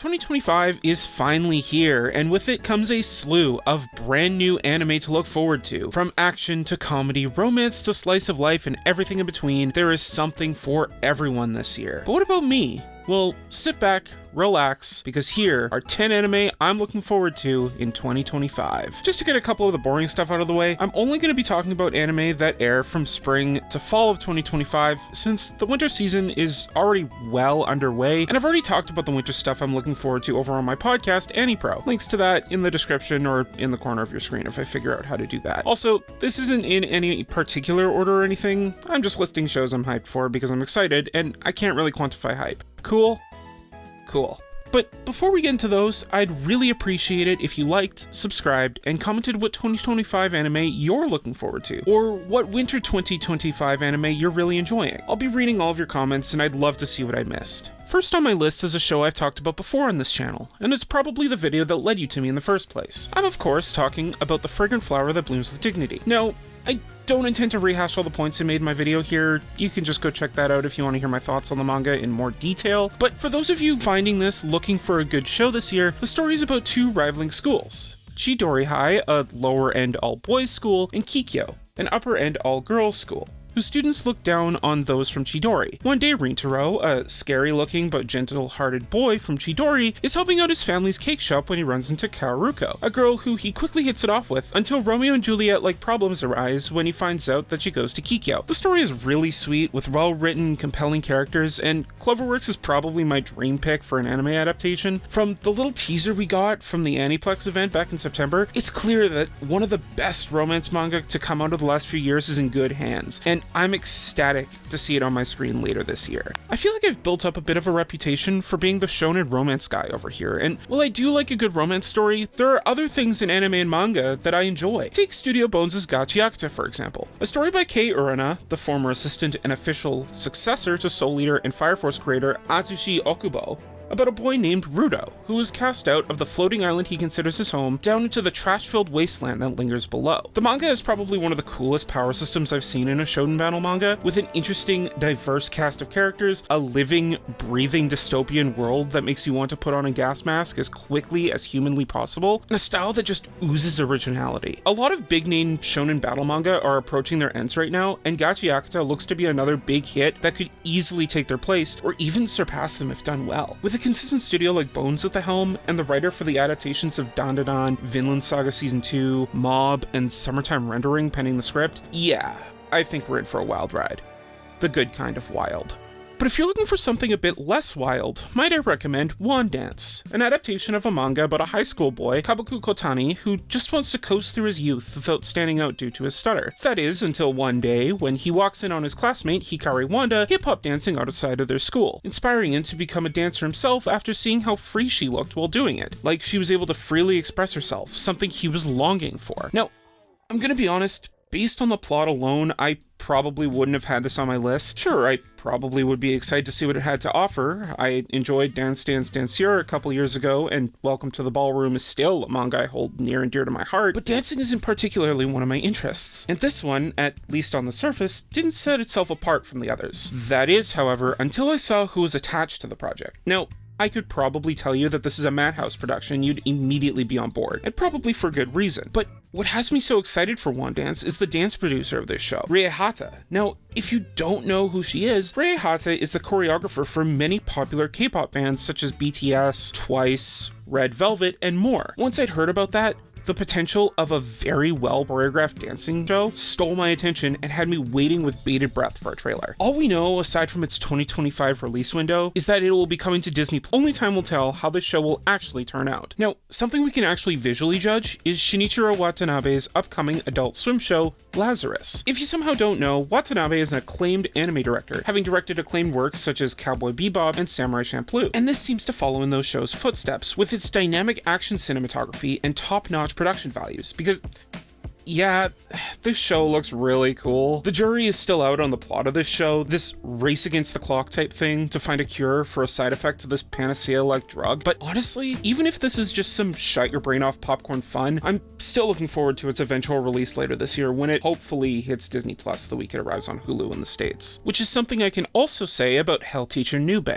2025 is finally here, and with it comes a slew of brand new anime to look forward to. From action to comedy, romance to slice of life, and everything in between, there is something for everyone this year. But what about me? Well, sit back, relax, because here are 10 anime I'm looking forward to in 2025. Just to get a couple of the boring stuff out of the way, I'm only going to be talking about anime that air from spring to fall of 2025, since the winter season is already well underway, and I've already talked about the winter stuff I'm looking forward to over on my podcast, AniPro. Links to that in the description or in the corner of your screen if I figure out how to do that. Also, this isn't in any particular order or anything, I'm just listing shows I'm hyped for because I'm excited, and I can't really quantify hype. Cool? Cool. But before we get into those, I'd really appreciate it if you liked, subscribed, and commented what 2025 anime you're looking forward to, or what winter 2025 anime you're really enjoying. I'll be reading all of your comments, and I'd love to see what I missed. First on my list is a show I've talked about before on this channel, and it's probably the video that led you to me in the first place. I'm of course talking about the fragrant flower that blooms with dignity. Now, I don't intend to rehash all the points I made in my video here. You can just go check that out if you want to hear my thoughts on the manga in more detail. But for those of you finding this looking for a good show this year, the story is about two rivaling schools. Chidori High, a lower-end all-boys school, and Kikyo, an upper-end all-girls school, whose students look down on those from Chidori. One day, Rintaro, a scary-looking but gentle-hearted boy from Chidori, is helping out his family's cake shop when he runs into Kaoruko, a girl who he quickly hits it off with, until Romeo and Juliet-like problems arise when he finds out that she goes to Kikyo. The story is really sweet, with well-written, compelling characters, and Cloverworks is probably my dream pick for an anime adaptation. From the little teaser we got from the Aniplex event back in September, it's clear that one of the best romance manga to come out of the last few years is in good hands, and I'm ecstatic to see it on my screen later this year. I feel like I've built up a bit of a reputation for being the shonen romance guy over here, and while I do like a good romance story, there are other things in anime and manga that I enjoy. Take Studio Bones' Gachiakata, for example. A story by Kei Urana, the former assistant and official successor to Soul Eater and Fire Force creator Atsushi Okubo, about a boy named Rudo, who is cast out of the floating island he considers his home down into the trash-filled wasteland that lingers below. The manga is probably one of the coolest power systems I've seen in a shonen battle manga, with an interesting, diverse cast of characters, a living, breathing dystopian world that makes you want to put on a gas mask as quickly as humanly possible, and a style that just oozes originality. A lot of big-name shonen battle manga are approaching their ends right now, and Gachiakata looks to be another big hit that could easily take their place, or even surpass them if done well. With a consistent studio like Bones at the helm, and the writer for the adaptations of Dandadan, Vinland Saga Season 2, Mob, and Summertime Rendering penning the script, yeah, I think we're in for a wild ride. The good kind of wild. But if you're looking for something a bit less wild, might I recommend Wand Dance, an adaptation of a manga about a high school boy, Kabuku Kotani, who just wants to coast through his youth without standing out due to his stutter. That is, until one day, when he walks in on his classmate, Hikari Wanda, hip-hop dancing outside of their school, inspiring him to become a dancer himself after seeing how free she looked while doing it. Like she was able to freely express herself, something he was longing for. Now, I'm gonna be honest, based on the plot alone, I probably wouldn't have had this on my list. Sure, I probably would be excited to see what it had to offer. I enjoyed Dance Dance Danseur a couple years ago, and Welcome to the Ballroom is still a manga I hold near and dear to my heart, but dancing isn't particularly one of my interests. And this one, at least on the surface, didn't set itself apart from the others. That is, however, until I saw who was attached to the project. Now, I could probably tell you that this is a Madhouse production, you'd immediately be on board, and probably for good reason. But what has me so excited for Wand Dance is the dance producer of this show, Rie Hata. Now, if you don't know who she is, Rie Hata is the choreographer for many popular K-pop bands such as BTS, Twice, Red Velvet, and more. Once I'd heard about that, the potential of a very well choreographed dancing show stole my attention and had me waiting with bated breath for a trailer. All we know, aside from its 2025 release window, is that it will be coming to Disney. Only time will tell how this show will actually turn out. Now, something we can actually visually judge is Shinichiro Watanabe's upcoming Adult Swim show, Lazarus. If you somehow don't know, Watanabe is an acclaimed anime director, having directed acclaimed works such as Cowboy Bebop and Samurai Champloo, and this seems to follow in those shows' footsteps, with its dynamic action cinematography and top-notch production values, because yeah, this show looks really cool. The jury is still out on the plot of this show, this race against the clock type thing to find a cure for a side effect to this panacea-like drug, but honestly, even if this is just some shut your brain off popcorn fun, I'm still looking forward to its eventual release later this year when it hopefully hits Disney Plus the week it arrives on Hulu in the States. Which is something I can also say about Hell Teacher Nube.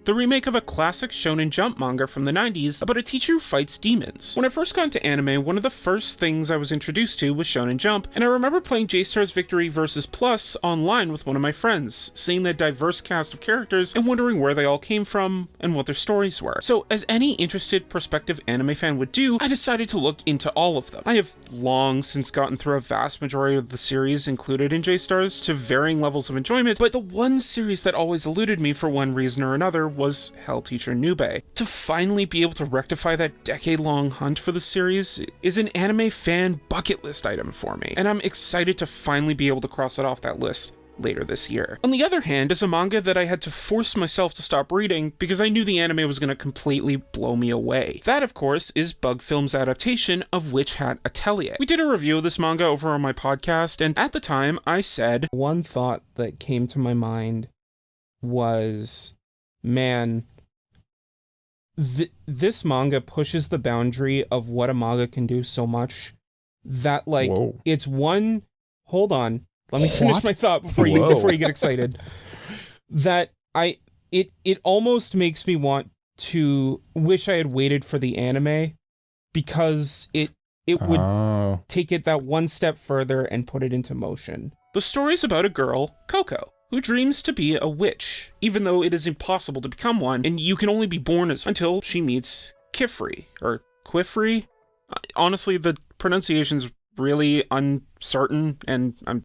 the remake of a classic Shonen Jump manga from the 90s about a teacher who fights demons. When I first got into anime, one of the first things I was introduced to was Shonen Jump, and I remember playing J-Star's Victory vs. Plus online with one of my friends, seeing the diverse cast of characters and wondering where they all came from and what their stories were. So, as any interested prospective anime fan would do, I decided to look into all of them. I have long since gotten through a vast majority of the series included in J-Stars to varying levels of enjoyment, but the one series that always eluded me for one reason or another was Hell Teacher Nube. To finally be able to rectify that decade-long hunt for the series is an anime fan bucket list item for me, and I'm excited to finally be able to cross it off that list later this year. On the other hand is a manga that I had to force myself to stop reading because I knew the anime was going to completely blow me away. That, of course, is Bug Film's adaptation of Witch Hat Atelier. We did a review of this manga over on my podcast, and at the time I said, one thought that came to my mind was, man, this manga pushes the boundary of what a manga can do so much that, like, Whoa. it's one... Hold on. Let me finish my thought before you get excited. That it almost makes me want to wish I had waited for the anime, because it would take it that one step further and put it into motion. The story's about a girl, Coco, who dreams to be a witch, even though it is impossible to become one, and you can only be born as until she meets Kifri, or Quifri. Honestly, the pronunciation's really uncertain, and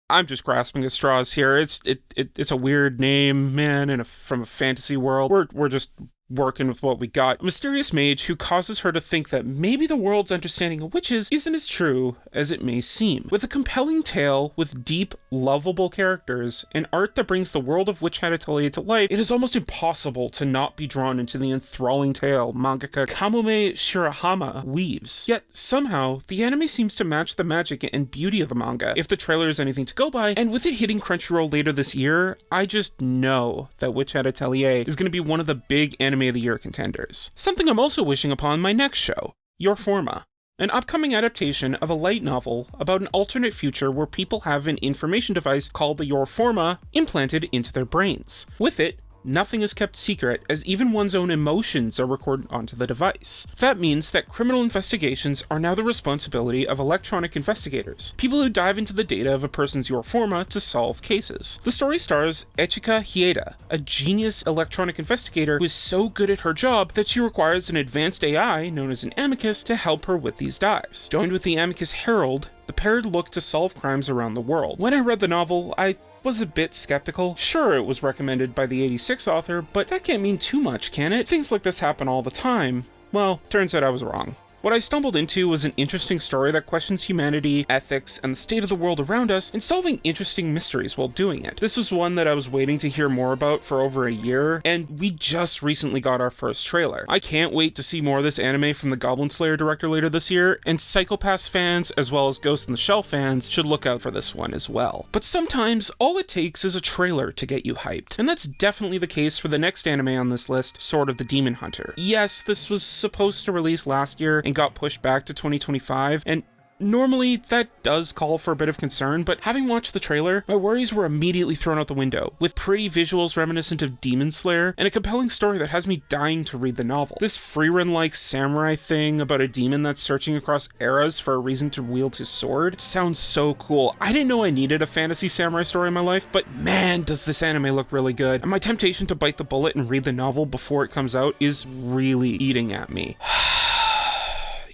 I'm just grasping at straws here. It's a weird name, man, from a fantasy world. We're just working with what we got. A mysterious mage who causes her to think that maybe the world's understanding of witches isn't as true as it may seem. With a compelling tale with deep, lovable characters and art that brings the world of Witch Hat Atelier to life, it is almost impossible to not be drawn into the enthralling tale mangaka Kamome Shirahama weaves. Yet, somehow, the anime seems to match the magic and beauty of the manga, if the trailer is anything to go by, and with it hitting Crunchyroll later this year, I just know that Witch Hat Atelier is going to be one of the big anime of the year contenders. Something I'm also wishing upon my next show, Your Forma, an upcoming adaptation of a light novel about an alternate future where people have an information device called the Your Forma implanted into their brains. With it, nothing is kept secret, as even one's own emotions are recorded onto the device. That means that criminal investigations are now the responsibility of electronic investigators, people who dive into the data of a person's Your Forma to solve cases. The story stars Echika Hieda, a genius electronic investigator who is so good at her job that she requires an advanced AI, known as an Amicus, to help her with these dives. Joined with the Amicus Herald, the pair look to solve crimes around the world. When I read the novel, I was a bit skeptical. Sure, it was recommended by the 86 author, but that can't mean too much, can it? Things like this happen all the time. Well, turns out I was wrong. What I stumbled into was an interesting story that questions humanity, ethics, and the state of the world around us, and solving interesting mysteries while doing it. This was one that I was waiting to hear more about for over a year, and we just recently got our first trailer. I can't wait to see more of this anime from the Goblin Slayer director later this year, and Psycho-Pass fans, as well as Ghost in the Shell fans, should look out for this one as well. But sometimes, all it takes is a trailer to get you hyped, and that's definitely the case for the next anime on this list, Sword of the Demon Hunter. Yes, this was supposed to release last year, and got pushed back to 2025, and normally that does call for a bit of concern, but having watched the trailer, my worries were immediately thrown out the window, with pretty visuals reminiscent of Demon Slayer, and a compelling story that has me dying to read the novel. This Frieren-like samurai thing about a demon that's searching across eras for a reason to wield his sword sounds so cool. I didn't know I needed a fantasy samurai story in my life, but man, does this anime look really good, and my temptation to bite the bullet and read the novel before it comes out is really eating at me.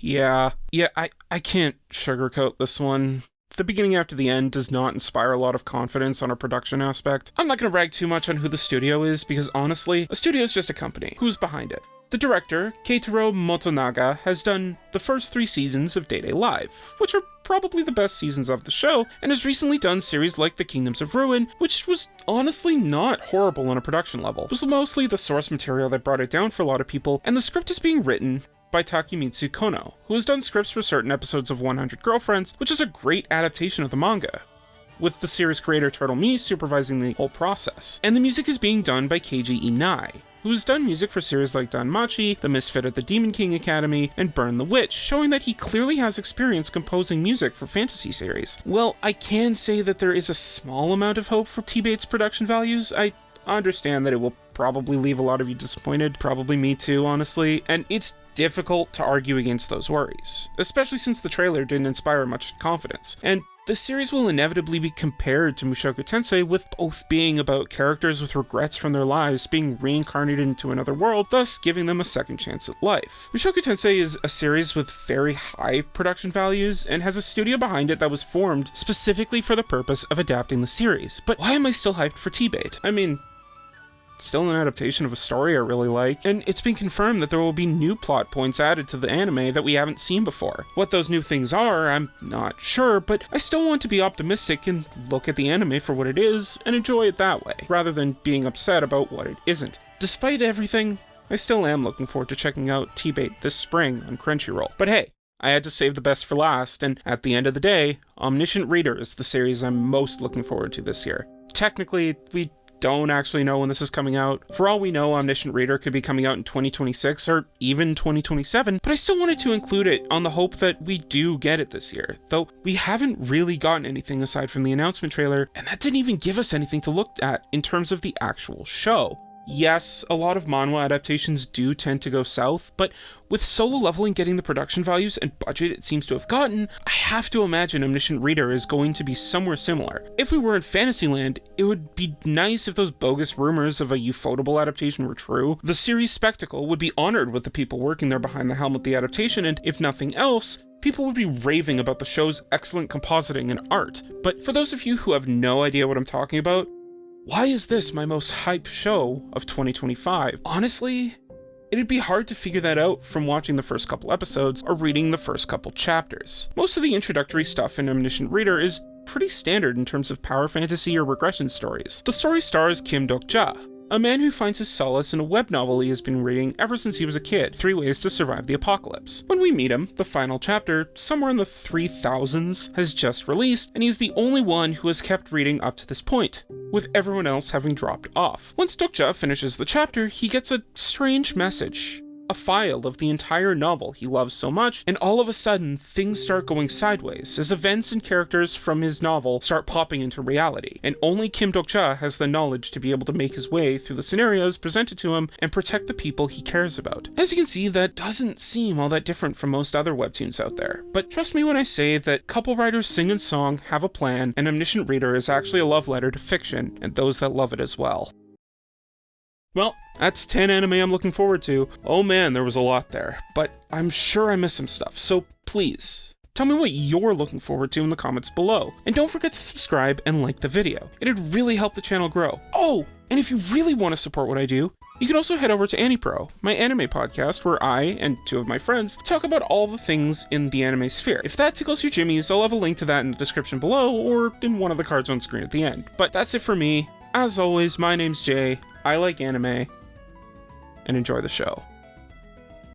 Yeah, I can't sugarcoat this one. The beginning after the end does not inspire a lot of confidence on a production aspect. I'm not going to brag too much on who the studio is, because honestly, a studio is just a company. Who's behind it? The director, Keitaro Motonaga, has done the first 3 seasons of Day-Day Live, which are probably the best seasons of the show, and has recently done series like The Kingdoms of Ruin, which was honestly not horrible on a production level. It was mostly the source material that brought it down for a lot of people, and the script is being written by Takemitsu Kono, who has done scripts for certain episodes of 100 Girlfriends, which is a great adaptation of the manga, with the series creator Turtle Me supervising the whole process. And the music is being done by Keiji Inai, who has done music for series like Danmachi, The Misfit at the Demon King Academy, and Burn the Witch, showing that he clearly has experience composing music for fantasy series. Well, I can say that there is a small amount of hope for T-Bate's production values. I understand that it will probably leave a lot of you disappointed, probably me too, honestly, and it's difficult to argue against those worries, especially since the trailer didn't inspire much confidence. And the series will inevitably be compared to Mushoku Tensei, with both being about characters with regrets from their lives being reincarnated into another world, thus giving them a second chance at life. Mushoku Tensei is a series with very high production values and has a studio behind it that was formed specifically for the purpose of adapting the series. But why am I still hyped for T-Bait? I mean, still an adaptation of a story I really like, and it's been confirmed that there will be new plot points added to the anime that we haven't seen before. What those new things are, I'm not sure, but I still want to be optimistic and look at the anime for what it is and enjoy it that way, rather than being upset about what it isn't. Despite everything, I still am looking forward to checking out T-Bait this spring on Crunchyroll. But hey, I had to save the best for last, and at the end of the day, Omniscient Reader is the series I'm most looking forward to this year. Technically, we don't actually know when this is coming out. For all we know, Omniscient Reader could be coming out in 2026 or even 2027, but I still wanted to include it on the hope that we do get it this year, though we haven't really gotten anything aside from the announcement trailer, and that didn't even give us anything to look at in terms of the actual show. Yes, a lot of manhwa adaptations do tend to go south, but with Solo Leveling getting the production values and budget it seems to have gotten, I have to imagine Omniscient Reader is going to be somewhere similar. If we were in Fantasyland, it would be nice if those bogus rumors of a Ufotable adaptation were true. The series spectacle would be honored with the people working there behind the helm of the adaptation, and if nothing else, people would be raving about the show's excellent compositing and art. But for those of you who have no idea what I'm talking about, why is this my most hype show of 2025? Honestly, it'd be hard to figure that out from watching the first couple episodes or reading the first couple chapters. Most of the introductory stuff in Omniscient Reader is pretty standard in terms of power fantasy or regression stories. The story stars Kim Dok-ja, a man who finds his solace in a web novel he has been reading ever since he was a kid, 3 Ways to Survive the Apocalypse. When we meet him, the final chapter, somewhere in the 3000s, has just released, and he's the only one who has kept reading up to this point, with everyone else having dropped off. Once Dok-ja finishes the chapter, he gets a strange message. A file of the entire novel he loves so much, and all of a sudden, things start going sideways as events and characters from his novel start popping into reality, and only Kim Dok-ja has the knowledge to be able to make his way through the scenarios presented to him and protect the people he cares about. As you can see, that doesn't seem all that different from most other webtoons out there, but trust me when I say that couple writers sing and song, have a plan, and Omniscient Reader is actually a love letter to fiction and those that love it as well. Well, that's 10 anime I'm looking forward to. Oh man, there was a lot there, but I'm sure I missed some stuff, so please, tell me what you're looking forward to in the comments below. And don't forget to subscribe and like the video. It'd really help the channel grow. Oh, and if you really want to support what I do, you can also head over to AniPro, my anime podcast where I and 2 of my friends talk about all the things in the anime sphere. If that tickles your jimmies, I'll have a link to that in the description below or in one of the cards on screen at the end. But that's it for me. As always, my name's Jay. I like anime, and enjoy the show.